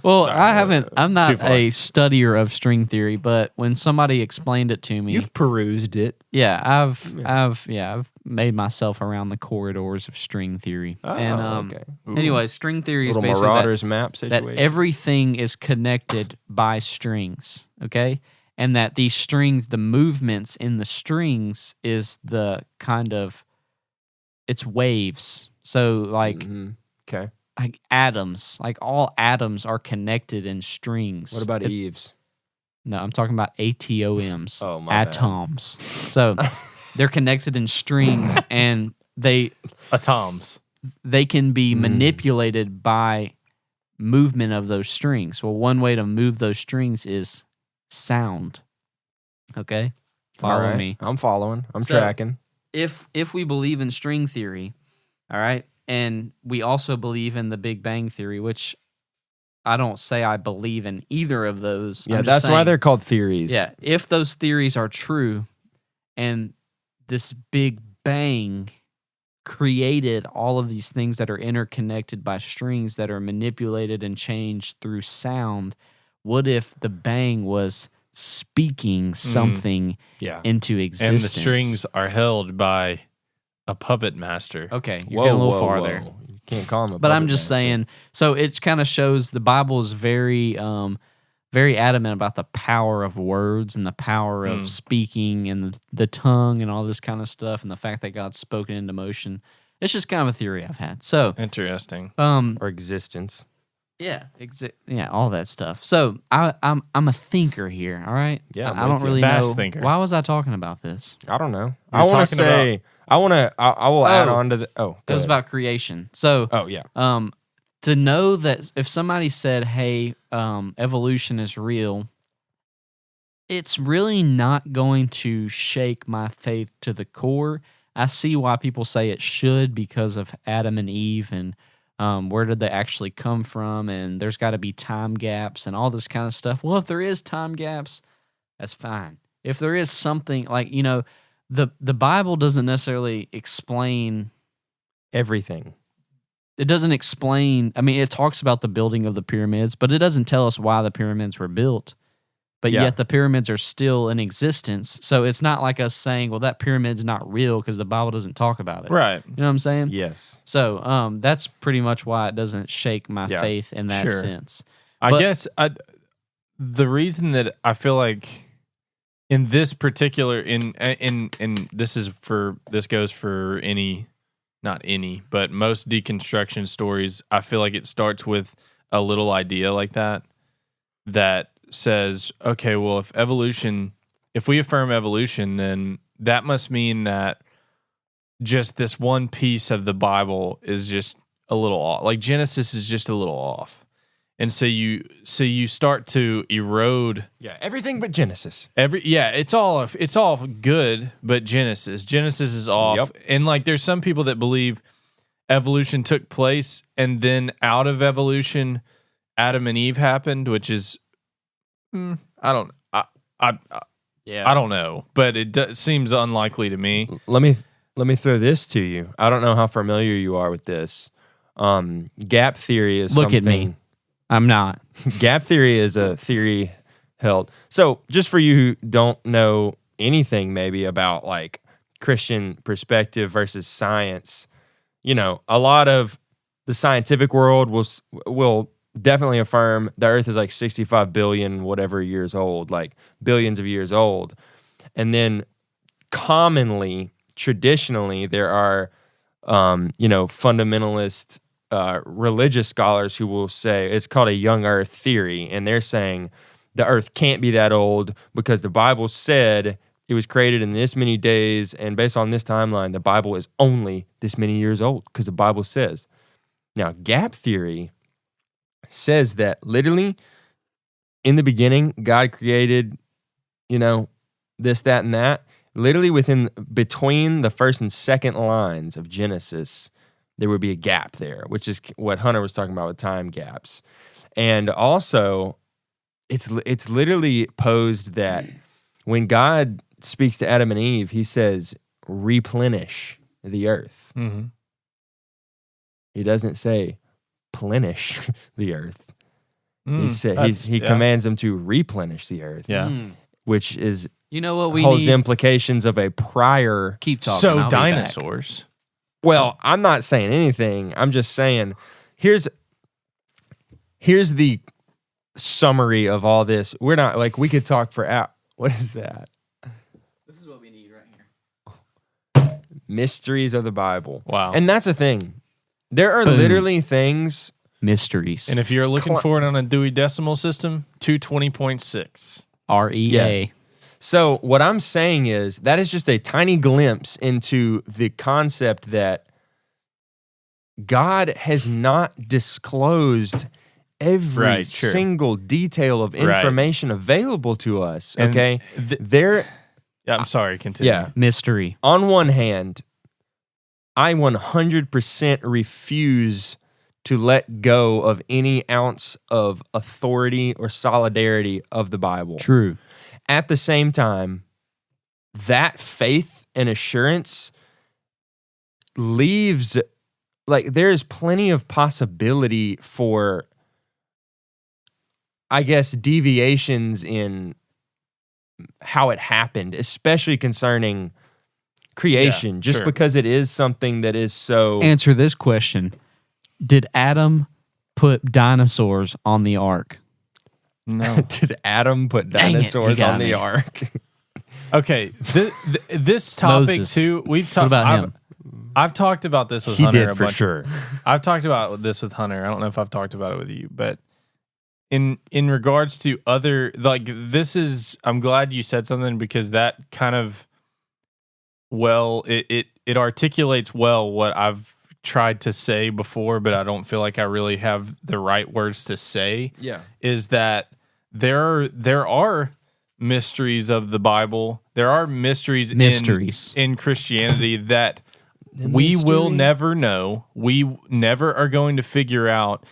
Well, Sorry, I haven't. I'm too not far. a studier of string theory, but when somebody explained it to me, You've perused it. yeah, I've made myself around the corridors of string theory. And okay. anyway, string theory is Little basically Marauders map that situation. everything is connected by strings, okay? And that these strings, the movements in the strings is the kind of, it's waves. So like Okay. like atoms, like all atoms are connected in strings. What about Eves? No, I'm talking about ATOMs. Oh, my bad. atoms. So they're connected in strings and Atoms. they can be manipulated by movement of those strings. Well, one way to move those strings is sound. Okay? Follow All right. me. I'm following. I'm So- tracking. If we believe in string theory, all right, and we also believe in the Big Bang theory, which I don't say I believe in either of those. Yeah, I'm just that's why saying, they're called theories. yeah, if those theories are true and this Big Bang created all of these things that are interconnected by strings that are manipulated and changed through sound, what if the bang was speaking something Yeah. into existence? And the strings are held by a puppet master. Okay, you're getting a little farther. Whoa. You can't call him a But I'm puppet just master. saying, so it kind of shows the Bible is very, very adamant about the power of words and the power of speaking and the tongue and all this kind of stuff, and the fact that God's spoken into motion. It's just kind of a theory I've had. So, Interesting. Or existence. yeah, all that stuff. So I'm a thinker here. All right. Yeah, I'm I don't with you. really Fast know thinker. why was I talking about this. I don't know. We're I want talking to say. I will add on to the. Oh, It was about creation. So Oh yeah. to know that if somebody said, "Hey, evolution is real," it's really not going to shake my faith to the core. I see why people say it should because of Adam and Eve and where did they actually come from, and there's got to be time gaps and all this kind of stuff. Well, if there is time gaps, that's fine. If there is something like, you know, the Bible doesn't necessarily explain. Everything. It doesn't explain. I mean, it talks about the building of the pyramids, but it doesn't tell us why the pyramids were built. But Yeah. yet the pyramids are still in existence. So it's not like us saying, well, that pyramid's not real because the Bible doesn't talk about it. Right. You know what I'm saying? Yes. So that's pretty much why it doesn't shake my Yeah. faith in that Sure. sense. I But- guess the reason that I feel like in this particular in this goes for but most deconstruction stories, I feel like it starts with a little idea like that says, okay, well, if we affirm evolution, then that must mean that just this one piece of the Bible is just a little off. Like Genesis is just a little off. And so you start to erode Yeah. Everything but Genesis. it's all good, but Genesis is off. Yep. And like there's some people that believe evolution took place and then out of evolution Adam and Eve happened, which is I don't know, but it seems unlikely to me. Let me throw this to you. I don't know how familiar you are with this. Gap theory is Look at something. me. I'm not. Gap theory is a theory held. So, just for you who don't know anything maybe about like Christian perspective versus science, you know, a lot of the scientific world will definitely affirm the earth is like 65 billion whatever years old, like billions of years old. And then commonly traditionally there are, fundamentalist religious scholars who will say it's called a young earth theory, and they're saying the earth can't be that old because the Bible said it was created in this many days, and based on this timeline, the Bible is only this many years old because the Bible says. Now, gap theory says that literally in the beginning, God created, this, that, and that. Literally between the first and second lines of Genesis, there would be a gap there, which is what Hunter was talking about with time gaps. And also, it's literally posed that when God speaks to Adam and Eve, he says, replenish the earth. Mm-hmm. He doesn't say plenish the earth. He commands them to replenish the earth. Yeah. Which is what we holds need? implications of a prior. Keep talking. So I'll be dinosaurs. Well, I'm not saying anything. I'm just saying here's the summary of all this. We're not we could talk for hours. What is that? This is what we need right here. Mysteries of the Bible. Wow. And that's the thing. There are Boom. literally things. Mysteries. And if you're looking for it on a Dewey Decimal System, 220.6. REA. So what I'm saying is that is just a tiny glimpse into the concept that God has not disclosed every single detail of information available to us. And Okay, I'm sorry. Continue. Yeah. Mystery. On one hand, I 100% refuse to let go of any ounce of authority or solidarity of the Bible. True. At the same time, that faith and assurance leaves, there is plenty of possibility for, I guess, deviations in how it happened, especially concerning creation, just because it is something that is so... Answer this question. Did Adam put dinosaurs on the ark? No. Did Adam put dinosaurs on the ark? Okay, this topic Moses. too. We've talked about him? I've talked about this with He Hunter did a for bunch. sure. I've talked about this with Hunter. I don't know if I've talked about it with you, but in regards to other this is. I'm glad you said something because that kind of it articulates well what I've tried to say before, but I don't feel like I really have the right words to say. Yeah, is that there are mysteries of the Bible. There are mysteries in Christianity that we will never know. We never are going to figure out.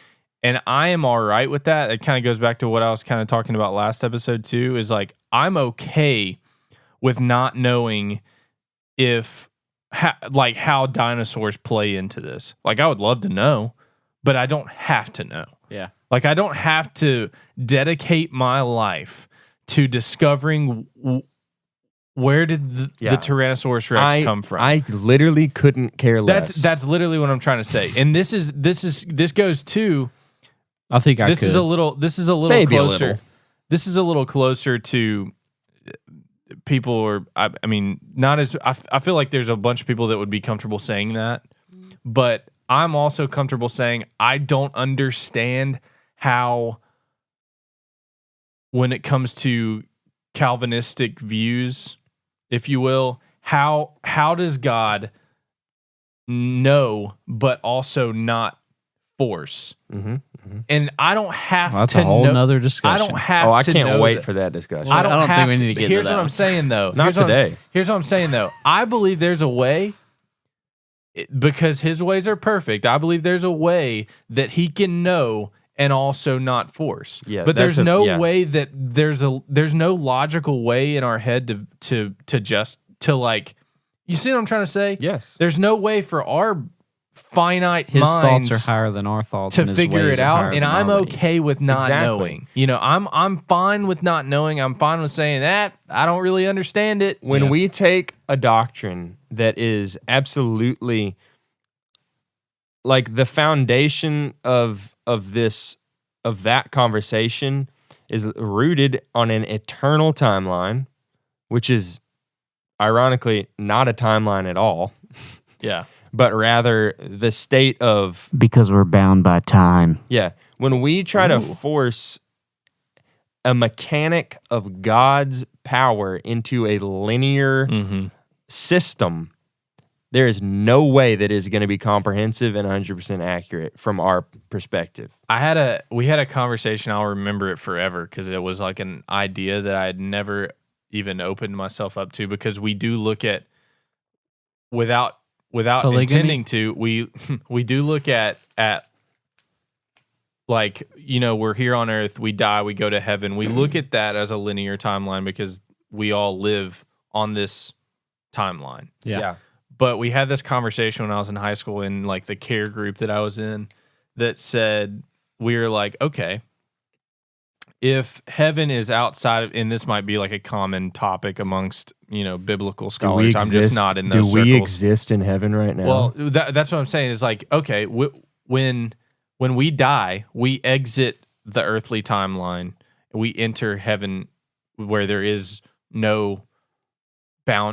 And I am all right with that. It kind of goes back to what I was kind of talking about last episode too, is I'm okay with not knowing how dinosaurs play into this. I would love to know, but I don't have to know. Yeah. I don't have to dedicate my life to discovering where did the Tyrannosaurus Rex come from. I literally couldn't care less. That's literally what I'm trying to say. And this goes to. I think this is a little Maybe closer. a little. This is a little closer to people, or I mean, not as I feel like there's a bunch of people that would be comfortable saying that, but I'm also comfortable saying I don't understand how, when it comes to Calvinistic views, if you will, how does God know but also not force? Mm-hmm, mm-hmm. And I don't have that's to a whole know. nother discussion. I don't have I to can't know wait that. for that discussion. I don't think have we to. need to get Here's into what that I'm saying, though. Not today. Here's what I'm saying, though. I believe there's a way, because his ways are perfect. I believe there's a way that he can know and also not force. Yeah, but there's no yeah. way that there's no logical way in our head to you see what I'm trying to say? Yes. There's no way for our finite His minds thoughts are higher than our thoughts, to and his figure ways it are higher out, and than I'm our ways. okay with not Exactly. knowing. I'm fine with not knowing. I'm fine with saying that I don't really understand it. When we take a doctrine that is absolutely the foundation of that conversation is rooted on an eternal timeline, which is ironically, not a timeline at all, Yeah. but rather the state of, Because we're bound by time. when we try to Ooh. force a mechanic of God's power into a linear Mm-hmm. system, there is no way that is going to be comprehensive and 100% accurate from our perspective. We had a conversation. I'll remember it forever because it was like an idea that I had never even opened myself up to, because we do look at without Polygamy? intending to, we do look at like, we're here on earth, we die, we go to heaven. We look at that as a linear timeline because we all live on this timeline. Yeah. But we had this conversation when I was in high school in like the care group that I was in that said, we were like, okay, if heaven is outside of, and this might be like a common topic amongst, biblical scholars. I'm just not in those circles. Do we exist in heaven right now? Well, that's what I'm saying is like, okay, when we die, we exit the earthly timeline. We enter heaven where there is no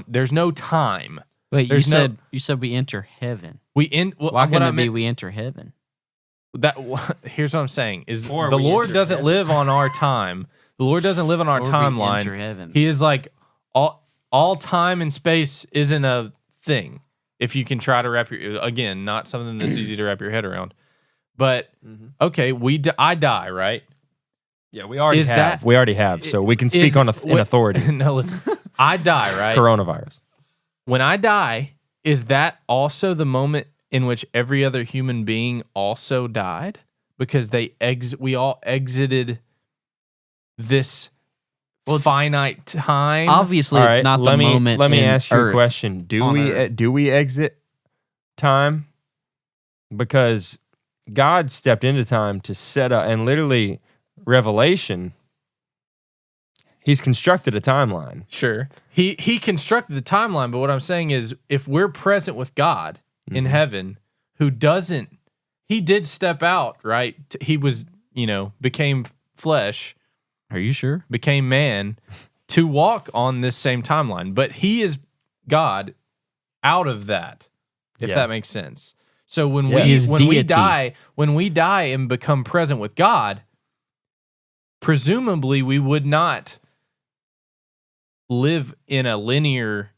there's no time. Wait, There's you said we enter heaven. Why Why couldn't it be we enter heaven? Here's what I'm saying is Or the we Lord enter doesn't heaven. live on our time. The Lord doesn't live on our Or we timeline. enter heaven. He is like all time and space isn't a thing. If you can try to wrap again, not something that's easy to wrap your head around. But okay, I die, right? yeah, we already is have. that- We already have, so we can speak in authority. No, listen. I die, right? Coronavirus. When I die, is that also the moment in which every other human being also died? Because we all exited this finite time. Obviously, All it's right, not the let me, moment. Let me in ask you Earth. a question. Do on we Earth. do we exit time? Because God stepped into time to set up, and literally, Revelation. He's constructed a timeline. Sure. He constructed the timeline, but what I'm saying is if we're present with God in heaven, who doesn't, he did step out, right? He was, became flesh, Are you sure? became man to walk on this same timeline, but he is God out of that, if Yeah. that makes sense. So when Yeah. His we deity. when we die and become present with God, presumably we would not live in a linear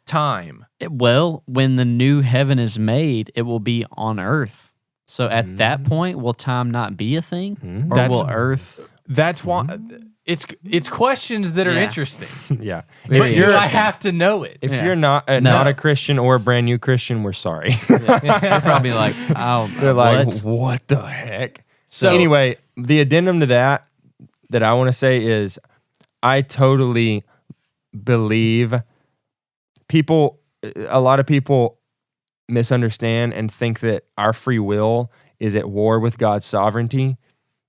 time. Well, when the new heaven is made, it will be on Earth. So at that point, will time not be a thing, or That's- will Earth? That's why it's questions that are Yeah. interesting. Yeah. Very But do I interesting. have to know it? If Yeah. you're not No. a Christian or a brand new Christian, we're sorry. They're probably like, oh, They're like, what? what the heck? So Anyway, the addendum to that I want to say is I totally believe a lot of people misunderstand and think that our free will is at war with God's sovereignty.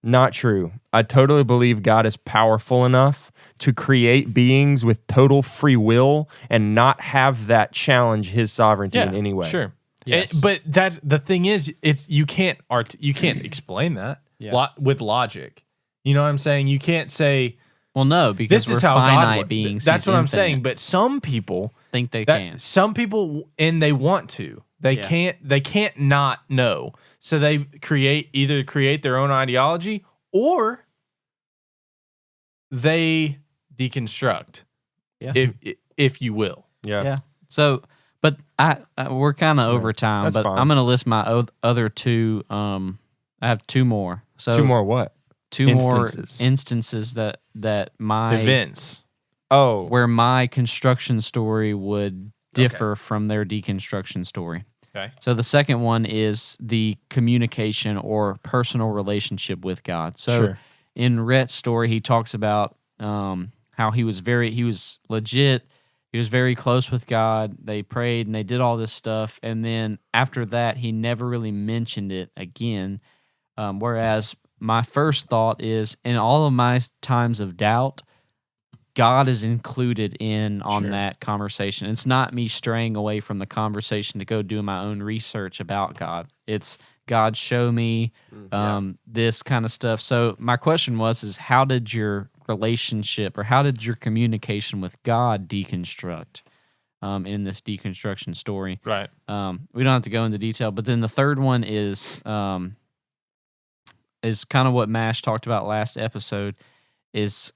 Not true. I totally believe God is powerful enough to create beings with total free will and not have that challenge his sovereignty in any way. Sure. Yes. But that's the thing is, you can't explain that with logic. You know what I'm saying? You can't say Well, no, because this we're is how finite God. beings. That's He's what I'm infinite. saying. But some people Think they can. some people and they want to. They Yeah. can't not know. So they either create their own ideology or they deconstruct. Yeah. If you will. Yeah. Yeah. So, but we're kind of over time. that's But fine. I'm going to list my other two. I have two more. So Two more what? Two Instances. more instances that my Events. Oh, where my construction story would differ from their deconstruction story. Okay. So the second one is the communication or personal relationship with God. So Sure. in Rhett's story, he talks about how he was legit. He was very close with God. They prayed and they did all this stuff. And then after that, he never really mentioned it again. Whereas my first thought is in all of my times of doubt, God is included on Sure. that conversation. It's not me straying away from the conversation to go do my own research about God. It's God show me this kind of stuff. So my question is how did your relationship or how did your communication with God deconstruct? in this deconstruction story. Right. We don't have to go into detail, but then the third one is kind of what Mash talked about last episode. Is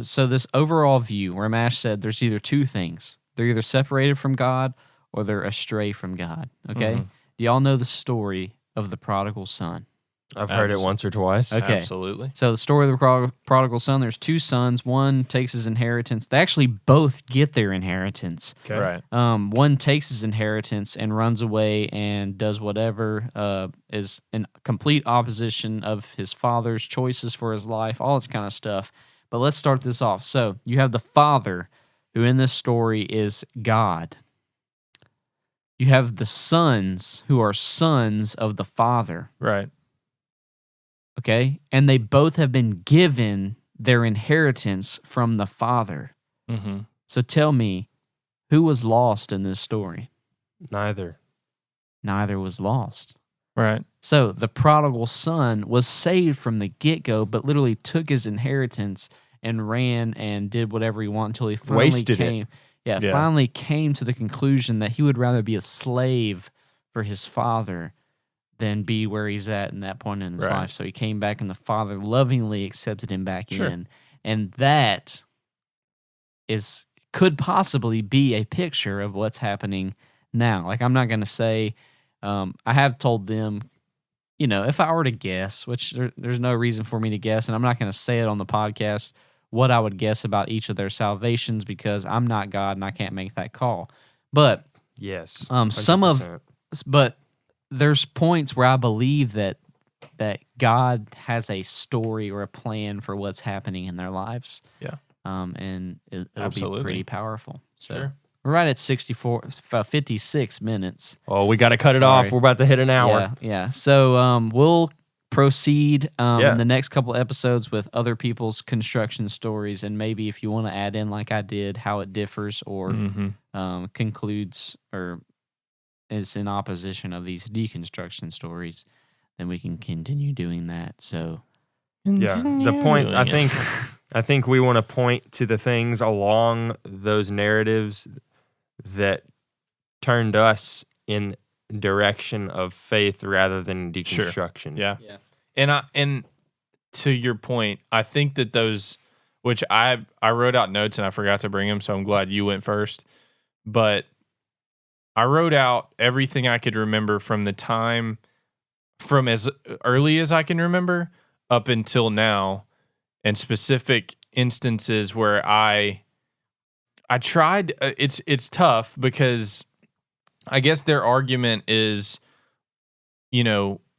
so this overall view where Mash said there's either two things: they're either separated from God or they're astray from God. Okay, do y'all know the story of the prodigal son? I've heard it once or twice. Okay. Absolutely. So the story of the prodigal son, there's two sons. One takes his inheritance. They actually both get their inheritance. Okay. Right. One takes his inheritance and runs away and does whatever, is in complete opposition of his father's choices for his life, all this kind of stuff. But let's start this off. So you have the father, who in this story is God. You have the sons, who are sons of the father. Right. Okay? And they both have been given their inheritance from the father. Mm-hmm. So tell me, who was lost in this story? Neither. Neither was lost. Right. So the prodigal son was saved from the get-go, but literally took his inheritance and ran and did whatever he wanted until he finally Wasted came. it. Yeah, Yeah. finally came to the conclusion that he would rather be a slave for his father than be where he's at in that point in his Right. life. So he came back, and the father lovingly accepted him back Sure. in. And that could possibly be a picture of what's happening now. Like, I'm not going to say, I have told them, if I were to guess, which there's no reason for me to guess, and I'm not going to say it on the podcast, what I would guess about each of their salvations, because I'm not God and I can't make that call. But Yes. but there's points where I believe that God has a story or a plan for what's happening in their lives. Yeah. And it'll Absolutely. be pretty powerful. So Sure. we're right at 56 minutes. Oh, we got to cut it Sorry. off. We're about to hit an hour. Yeah. So we'll proceed Yeah. in the next couple episodes with other people's construction stories, and maybe if you want to add in, like I did, how it differs or Mm-hmm. concludes or is in opposition of these deconstruction stories, then we can continue doing that. So Yeah. The point, I think we want to point to the things along those narratives that turned us in direction of faith rather than deconstruction. Yeah. Yeah. And to your point, I think that those, which I wrote out notes and I forgot to bring them, so I'm glad you went first. But I wrote out everything I could remember from the time, from as early as I can remember up until now, and specific instances where I tried. It's tough because I guess their argument is,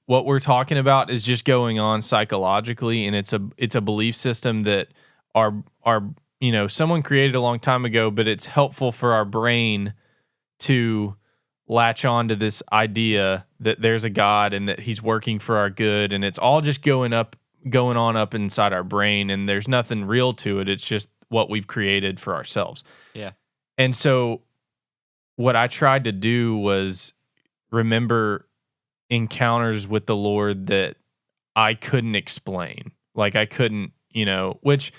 what we're talking about is just going on psychologically, and it's a belief system that our someone created a long time ago, but it's helpful for our brain to latch on to this idea that there's a God and that he's working for our good, and it's all just going on up inside our brain, and there's nothing real to it. It's just what we've created for ourselves. Yeah. And so what I tried to do was remember encounters with the Lord that I couldn't explain. Like I couldn't, which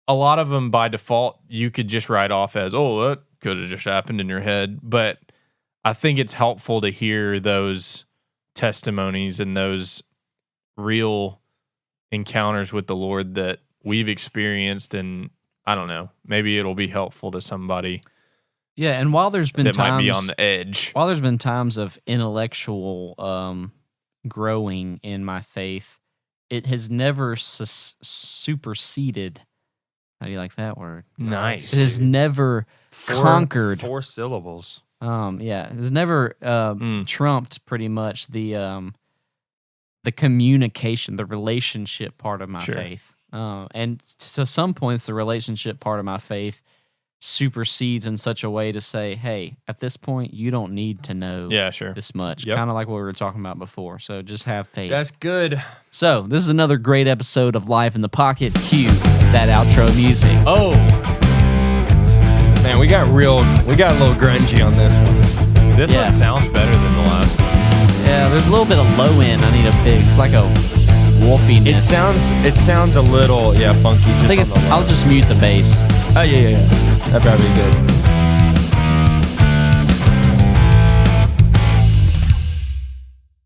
a lot of them by default you could just write off as, oh, that could have just happened in your head. But I think it's helpful to hear those testimonies and those real encounters with the Lord that we've experienced, and I don't know, maybe it'll be helpful to somebody. Yeah, and while there's been that times might be on the edge. While there's been times of intellectual growing in my faith, it has never superseded. How do you like that word? Nice. It has never conquered. 4 syllables. Yeah, it has never trumped pretty much the communication, the relationship part of my Sure. faith. And to some points, the relationship part of my faith supersedes in such a way to say, hey, at this point, you don't need to know Yeah, sure. this much. Yep. Kind of like what we were talking about before. So just have faith. That's good. So this is another great episode of Life in the Pocket. Cue that outro music. Oh, Man, we got a little grungy on this one. this Yeah. one sounds better than the last one. Yeah, there's a little bit of low end I need to fix. It's like a wolfiness. It sounds a little funky. I think I'll just mute the bass. Oh, yeah. That'd probably be good.